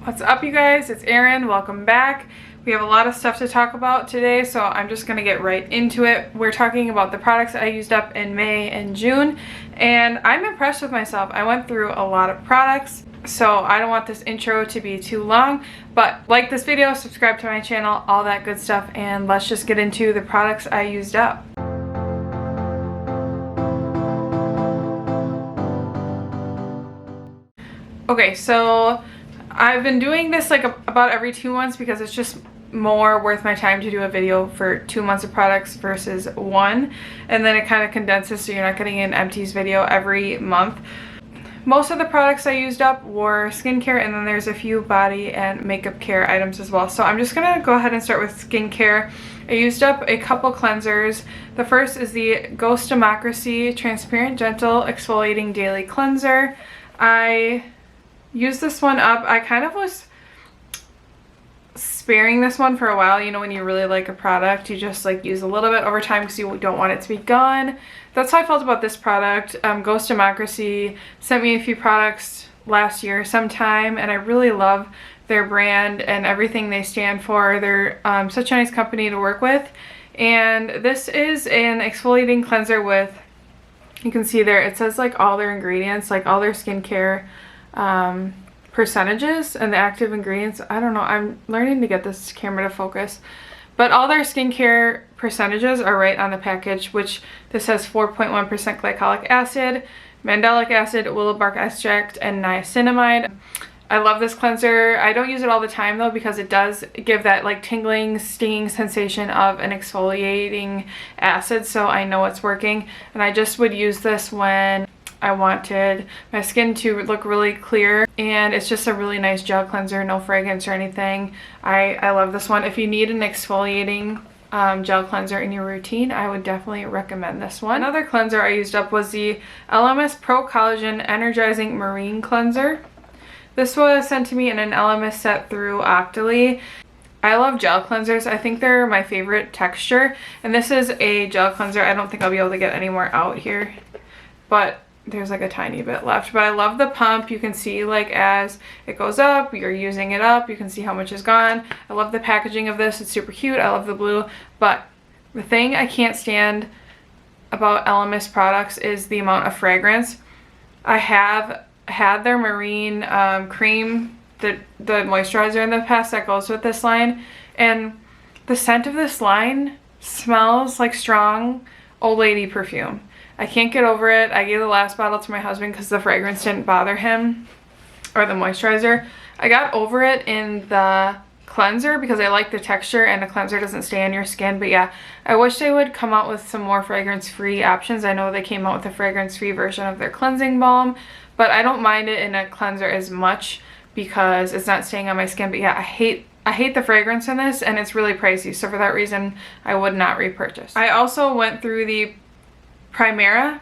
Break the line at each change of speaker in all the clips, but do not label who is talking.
What's up, you guys? It's Erin. Welcome back. We have a lot of stuff to talk about today, so I'm just gonna get right into it. We're talking about the products I used up in May and June, and I'm impressed with myself. I went through a lot of products, so I don't want this intro to be too long, but like this video, subscribe to my channel, all that good stuff, and let's just get into the products I used up. Okay, so I've been doing this like about every 2 months because it's just more worth my time to do a video for 2 months of products versus one, and then it kind of condenses so you're not getting an empties video every month. Most of the products I used up were skincare, and then there's a few body and makeup care items as well. So I'm just gonna go ahead and start with skincare. I used up a couple cleansers. The first is the Ghost Democracy Transparent Gentle Exfoliating Daily Cleanser. I used this one up. I kind of was sparing this one for a while. You know, when you really like a product, you just like use a little bit over time because you don't want it to be gone. That's how I felt about this product. Ghost Democracy sent me a few products last year sometime, and I really love their brand and everything they stand for. They're such a nice company to work with. And this is an exfoliating cleanser with, you can see there, it says like all their ingredients, like all their skincare percentages and the active ingredients. I don't know, I'm learning to get this camera to focus, but all their skincare percentages are right on the package, which this has 4.1% glycolic acid, mandelic acid, willow bark extract, and niacinamide. I love this cleanser. I don't use it all the time though, because it does give that like tingling, stinging sensation of an exfoliating acid, so I know it's working. And I just would use this when I wanted my skin to look really clear, and it's just a really nice gel cleanser, no fragrance or anything. I love this one. If you need an exfoliating gel cleanser in your routine, I would definitely recommend this one. Another cleanser I used up was the Elemis Pro-Collagen Energizing Marine Cleanser. This was sent to me in an Elemis set through Octoly. I love gel cleansers. I think they're my favorite texture, and this is a gel cleanser. I don't think I'll be able to get any more out here, but there's like a tiny bit left. But I love the pump. You can see like as it goes up, you're using it up, you can see how much is gone. I love the packaging of this. It's super cute. I love the blue. But the thing I can't stand about Elemis products is the amount of fragrance. I have had their marine cream, the moisturizer in the past that goes with this line, and the scent of this line smells like strong old lady perfume. I can't get over it. I gave the last bottle to my husband because the fragrance didn't bother him, or the moisturizer. I got over it in the cleanser because I like the texture and the cleanser doesn't stay on your skin. But yeah, I wish they would come out with some more fragrance-free options. I know they came out with a fragrance-free version of their cleansing balm, but I don't mind it in a cleanser as much because it's not staying on my skin. But yeah, I hate the fragrance in this, and it's really pricey. So for that reason, I would not repurchase. I also went through the Primera,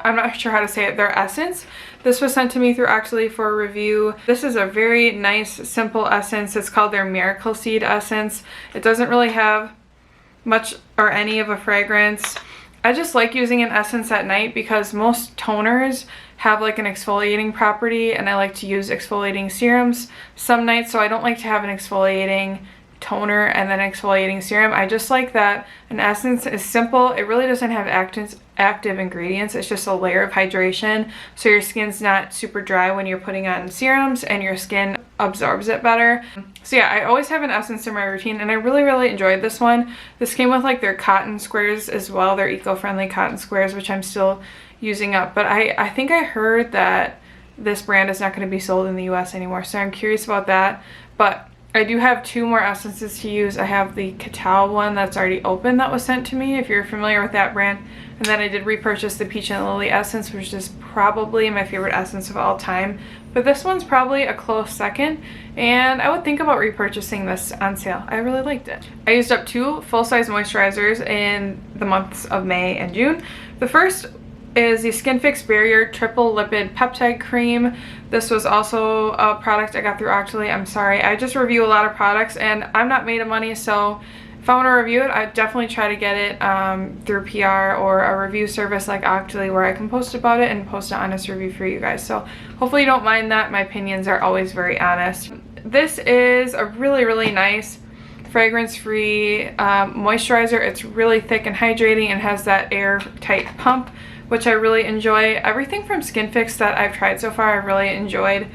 I'm not sure how to say it, their essence. This was sent to me through Octoly for a review. This is a very nice, simple essence. It's called their Miracle Seed Essence. It doesn't really have much or any of a fragrance. I just like using an essence at night because most toners have like an exfoliating property, and I like to use exfoliating serums some nights, so I don't like to have an exfoliating toner and then exfoliating serum. I just like that an essence is simple. It really doesn't have active ingredients. It's just a layer of hydration, so your skin's not super dry when you're putting on serums, and your skin absorbs it better. So yeah, I always have an essence in my routine, and I really enjoyed this one. This came with like their cotton squares as well, their eco-friendly cotton squares, which I'm still using up. But I think I heard that this brand is not going to be sold in the US anymore, so I'm curious about that. But I do have 2 more essences to use. I have the Cacao one that's already open that was sent to me, if you're familiar with that brand. And then I did repurchase the Peach and Lily essence, which is probably my favorite essence of all time. But this one's probably a close second, and I would think about repurchasing this on sale. I really liked it. I used up 2 full-size moisturizers in the months of May and June. The first is the SkinFix Barrier Triple-Lipid Peptide Cream. This was also a product I got through Octoly. I'm sorry, I just review a lot of products and I'm not made of money, so if I want to review it, I definitely try to get it through PR or a review service like Octoly, where I can post about it and post an honest review for you guys. So hopefully you don't mind that. My opinions are always very honest. This is a really, really nice fragrance-free moisturizer. It's really thick and hydrating and has that airtight pump, which I really enjoy. Everything from SkinFix that I've tried so far I've really enjoyed.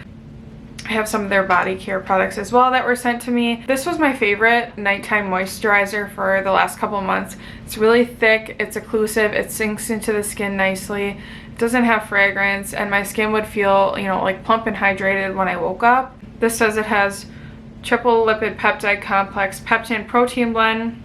I have some of their body care products as well that were sent to me. This was my favorite nighttime moisturizer for the last couple months. It's really thick, it's occlusive, it sinks into the skin nicely, it doesn't have fragrance, and my skin would feel, you know, like plump and hydrated when I woke up. This says it has triple-lipid peptide complex, peptide protein blend,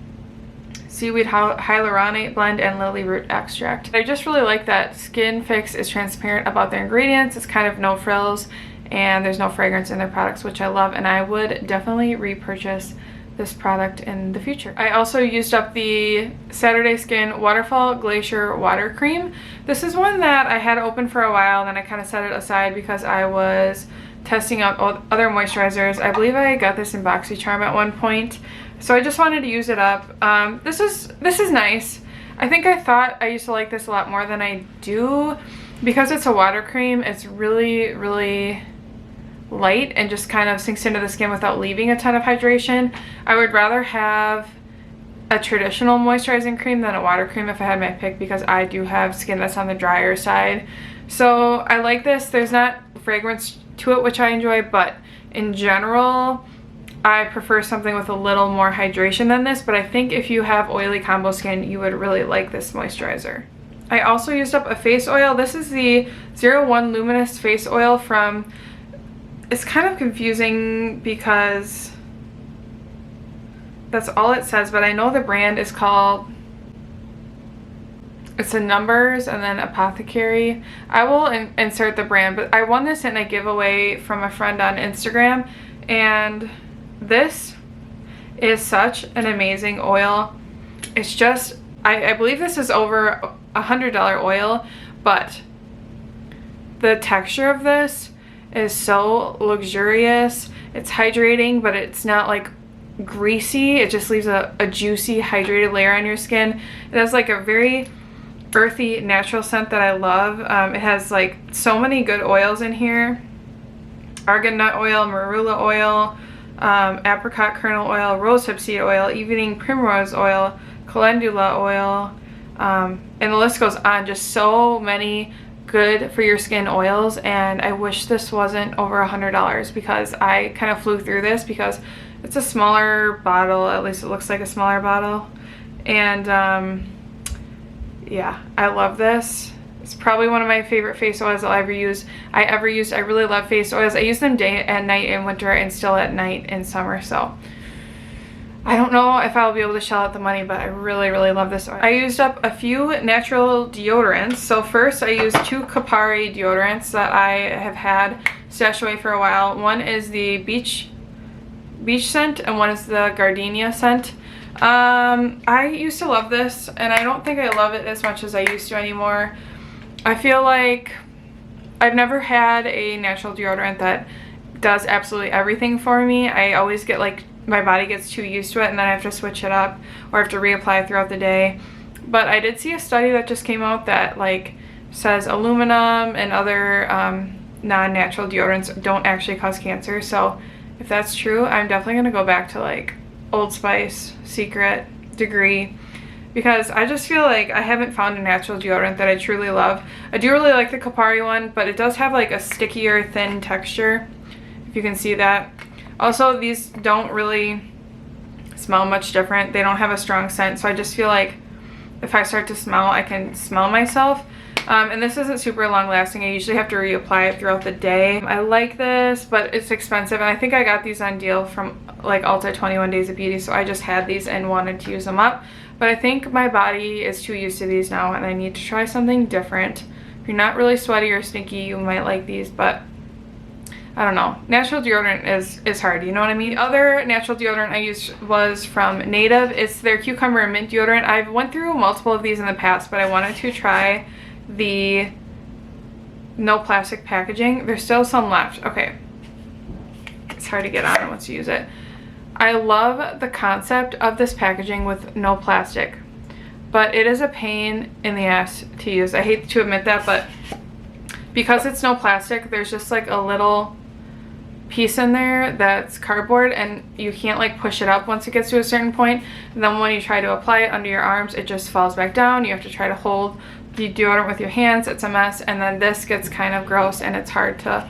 seaweed hyaluronate blend, and lily root extract. I just really like that SkinFix is transparent about their ingredients. It's kind of no frills, and there's no fragrance in their products, which I love, and I would definitely repurchase this product in the future. I also used up the Saturday Skin Waterfall Glacier Water Cream. This is one that I had open for a while, then I kind of set it aside because I was testing out other moisturizers. I believe I got this in BoxyCharm at one point, so I just wanted to use it up. This is nice. I think I thought I used to like this a lot more than I do. Because it's a water cream, it's really, really light and just kind of sinks into the skin without leaving a ton of hydration. I would rather have a traditional moisturizing cream than a water cream if I had my pick, because I do have skin that's on the drier side. So I like this. There's not fragrance to it, which I enjoy, but in general I prefer something with a little more hydration than this. But I think if you have oily combo skin, you would really like this moisturizer. I also used up a face oil. This is the 01 Luminous Face Oil from, it's kind of confusing because that's all it says, but I know the brand is called, it's a numbers and then Apothecary. I will insert the brand, but I won this in a giveaway from a friend on Instagram, and this is such an amazing oil. It's just, I believe this is over $100 oil, but the texture of this is so luxurious. It's hydrating, but it's not like greasy. It just leaves a juicy, hydrated layer on your skin. It has like a very earthy, natural scent that I love. It has like so many good oils in here. Argan nut oil, marula oil, apricot kernel oil, rosehip seed oil, evening primrose oil, calendula oil, and the list goes on. Just so many good for your skin oils, and I wish this wasn't over $100 because I kind of flew through this because it's a smaller bottle. At least it looks like a smaller bottle, and yeah, I love this. It's probably one of my favorite face oils I ever used. I really love face oils. I use them day and night in winter and still at night in summer, so I don't know if I'll be able to shell out the money, but I really, really love this oil. I used up a few natural deodorants. So first I used 2 Kopari deodorants that I have had stashed away for a while. One is the beach scent and one is the Gardenia scent. I used to love this, and I don't think I love it as much as I used to anymore. I feel like I've never had a natural deodorant that does absolutely everything for me. I always get like, my body gets too used to it and then I have to switch it up or I have to reapply throughout the day. But I did see a study that just came out that like says aluminum and other non-natural deodorants don't actually cause cancer. So if that's true, I'm definitely gonna go back to like Old Spice, Secret, Degree, because I just feel like I haven't found a natural deodorant that I truly love. I do really like the Kopari one, but it does have like a stickier, thin texture, if you can see that. Also, these don't really smell much different. They don't have a strong scent, so I just feel like if I start to smell, I can smell myself. And this isn't super long lasting. I usually have to reapply it throughout the day. I like this, but it's expensive, and I think I got these on deal from like Ulta 21 Days of Beauty, so I just had these and wanted to use them up. But I think my body is too used to these now, and I need to try something different. If you're not really sweaty or stinky, you might like these, but I don't know. Natural deodorant is hard, you know what I mean? The other natural deodorant I used was from Native. It's their cucumber and mint deodorant. I've went through multiple of these in the past, but I wanted to try the no plastic packaging. There's still some left. Okay. It's hard to get on once you use it. I love the concept of this packaging with no plastic, but it is a pain in the ass to use. I hate to admit that, but because it's no plastic, there's just like a little piece in there that's cardboard, and you can't like push it up once it gets to a certain point, and then when you try to apply it under your arms, it just falls back down. You have to try to hold the deodorant with your hands. It's a mess, and then this gets kind of gross and it's hard to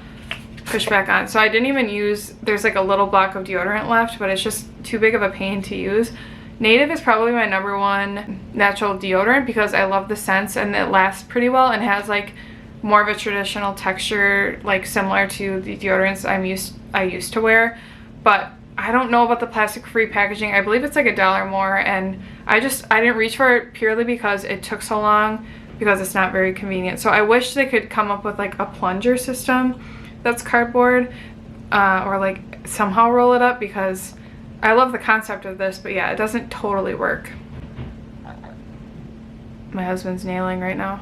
push back on. So I didn't even use, there's like a little block of deodorant left, but it's just too big of a pain to use. Native is probably my #1 natural deodorant because I love the scents and it lasts pretty well and has like more of a traditional texture, like similar to the deodorants I used to wear. But I don't know about the plastic-free packaging. I believe it's like $1 more, and I didn't reach for it purely because it took so long, because it's not very convenient. So I wish they could come up with like a plunger system that's cardboard, or like somehow roll it up, because I love the concept of this, but yeah, it doesn't totally work. My husband's nailing right now.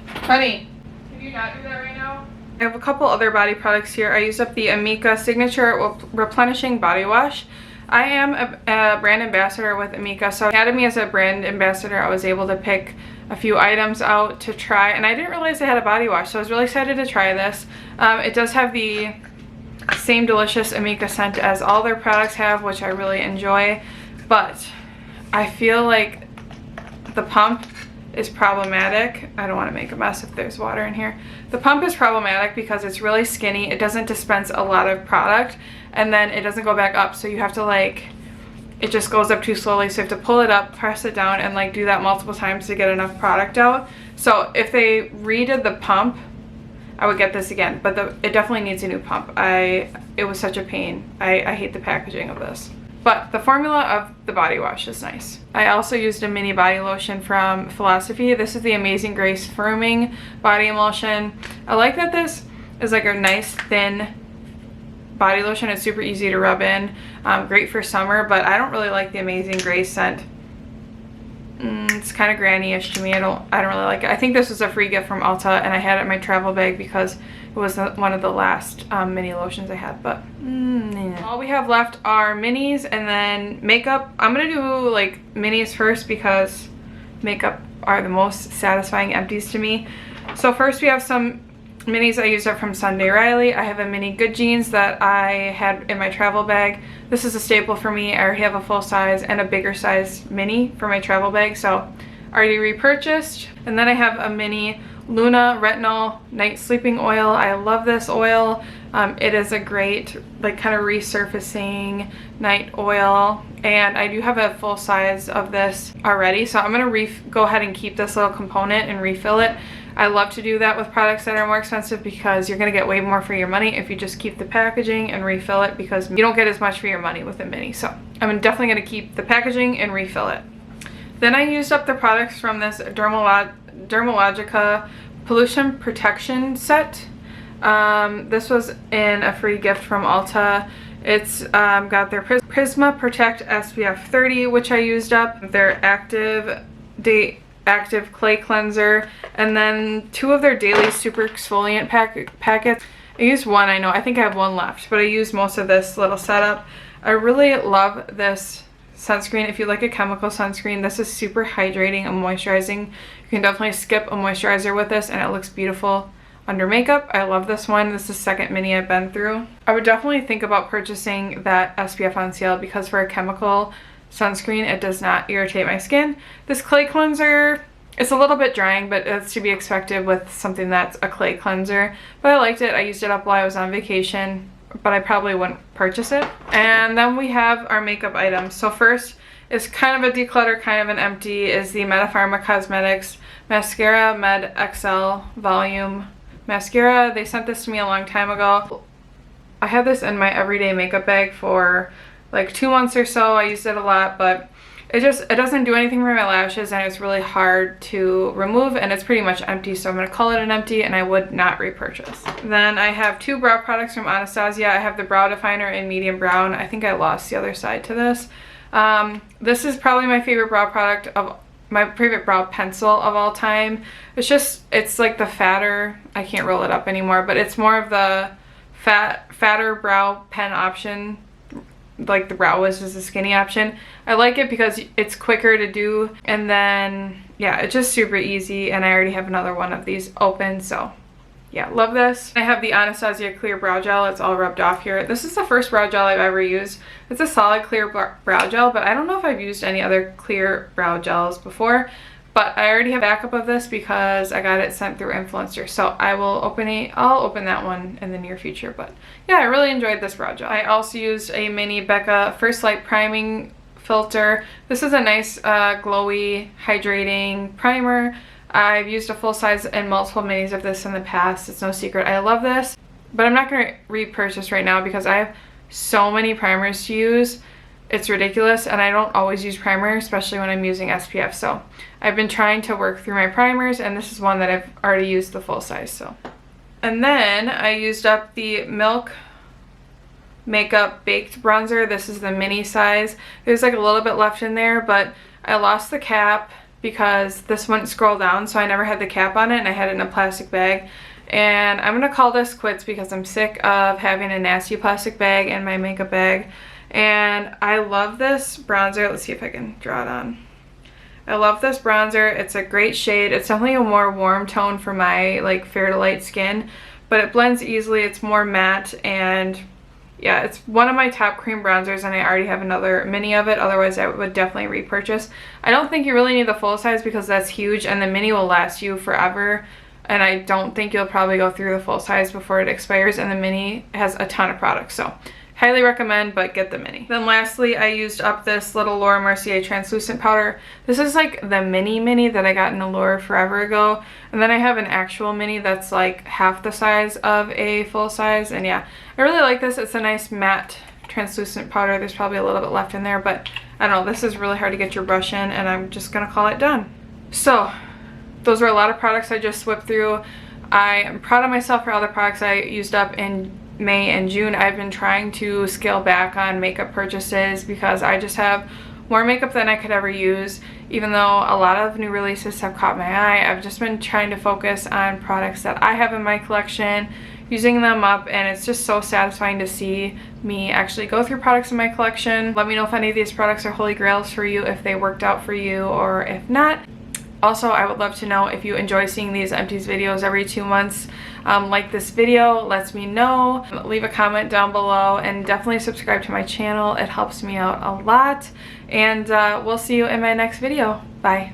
Honey, can you not do that right now? I have a couple other body products here. I used up the Amika Signature Replenishing Body Wash. I am a brand ambassador with Amica, so added me as a brand ambassador. I was able to pick a few items out to try, and I didn't realize they had a body wash, so I was really excited to try this. It does have the same delicious Amica scent as all their products have, which I really enjoy, but I feel like the pump is problematic. I don't want to make a mess if there's water in here. The pump is problematic because it's really skinny. It doesn't dispense a lot of product, and then it doesn't go back up, so you have to like, it just goes up too slowly, so you have to pull it up, press it down, and like do that multiple times to get enough product out. So if they redid the pump, I would get this again, but it definitely needs a new pump. It was such a pain. I hate the packaging of this. But the formula of the body wash is nice. I also used a mini body lotion from Philosophy. This is the Amazing Grace Firming Body Emulsion. I like that this is like a nice thin body lotion. It's super easy to rub in. Great for summer, but I don't really like the Amazing Grace scent. It's kind of granny-ish to me. I don't really like it. I think this was a free gift from Ulta, and I had it in my travel bag because it was one of the last mini lotions I had, but all we have left are minis and then makeup. I'm gonna do like minis first because makeup are the most satisfying empties to me. So first we have some minis I used up from Sunday Riley. I have a mini Good Jeans that I had in my travel bag. This is a staple for me. I already have a full size and a bigger size mini for my travel bag, so already repurchased. And then I have a mini Luna Retinol Night Sleeping Oil. I love this oil. It is a great like kind of resurfacing night oil, and I do have a full size of this already, so I'm gonna go ahead and keep this little component and refill it. I love to do that with products that are more expensive because you're gonna get way more for your money if you just keep the packaging and refill it, because you don't get as much for your money with a mini. So I'm definitely gonna keep the packaging and refill it. Then I used up the products from this Dermalogica Pollution Protection Set. This was in a free gift from Ulta. It's got their Prisma Protect SPF 30, which I used up, their Active Clay Cleanser, and then 2 of their Daily Super Exfoliant packets. I used one, I know, I think I have one left, but I used most of this little setup. I really love this sunscreen. If you like a chemical sunscreen, this is super hydrating and moisturizing. You can definitely skip a moisturizer with this and it looks beautiful under makeup. I love this one. This is the second mini I've been through. I would definitely think about purchasing that SPF on sale because for a chemical sunscreen, it does not irritate my skin. This clay cleanser, it's a little bit drying, but it's to be expected with something that's a clay cleanser. But I liked it. I used it up while I was on vacation, but I probably wouldn't purchase it. And then we have our makeup items. So first is kind of a declutter, kind of an empty, is the Medipharma Cosmetics Mascara Med XL Volume Mascara. They sent this to me a long time ago. I had this in my everyday makeup bag for like 2 months or so. I used it a lot, but it doesn't do anything for my lashes, and it's really hard to remove, and it's pretty much empty, so I'm going to call it an empty, and I would not repurchase. Then I have 2 brow products from Anastasia. I have the brow definer in medium brown. I think I lost the other side to this. This is probably my favorite brow product of my favorite brow pencil of all time. It's like the fatter, I can't roll it up anymore, but it's more of the fatter brow pen option like the brow wiz is the skinny option. I like it because it's quicker to do, and then yeah, it's just super easy, and I already have another one of these open, so yeah, love this. I have the Anastasia clear brow gel. It's all rubbed off here. This is the first brow gel I've ever used. It's a solid clear brow gel, but I don't know if I've used any other clear brow gels before. But I already have backup of this because I got it sent through Influencer. So I will I'll open that one in the near future. But yeah, I really enjoyed this brow gel. I also used a mini Becca First Light priming filter. This is a nice glowy hydrating primer. I've used a full size and multiple minis of this in the past. It's no secret. I love this, but I'm not going to repurchase right now because I have so many primers to use. It's ridiculous, and I don't always use primer, especially when I'm using SPF. So I've been trying to work through my primers, and this is one that I've already used the full size. So, and then I used up the Milk Makeup Baked Bronzer. This is the mini size. There's like a little bit left in there, but I lost the cap because this wouldn't scroll down, so I never had the cap on it, and I had it in a plastic bag. And I'm gonna call this quits because I'm sick of having a nasty plastic bag in my makeup bag. And I love this bronzer. Let's see if I can draw it on. I love this bronzer. It's a great shade. It's definitely a more warm tone for my like fair to light skin, but it blends easily. It's more matte, and yeah, it's one of my top cream bronzers, and I already have another mini of it. Otherwise, I would definitely repurchase. I don't think you really need the full size because that's huge, and the mini will last you forever. And I don't think you'll probably go through the full size before it expires, and the mini has a ton of products. So highly recommend, but get the mini. Then lastly, I used up this little Laura Mercier translucent powder. This is like the mini that I got in Allure forever ago. And then I have an actual mini that's like half the size of a full size. And yeah, I really like this. It's a nice matte translucent powder. There's probably a little bit left in there, but I don't know. This is really hard to get your brush in, and I'm just gonna call it done. So those were a lot of products I just whipped through. I am proud of myself for all the products I used up in May and June. I've been trying to scale back on makeup purchases because I just have more makeup than I could ever use. Even though a lot of new releases have caught my eye, I've just been trying to focus on products that I have in my collection, using them up, and it's just so satisfying to see me actually go through products in my collection. Let me know if any of these products are holy grails for you, if they worked out for you, or if not. Also, I would love to know if you enjoy seeing these empties videos every 2 months. Like this video, lets me know. Leave a comment down below, and definitely subscribe to my channel. It helps me out a lot. And we'll see you in my next video. Bye.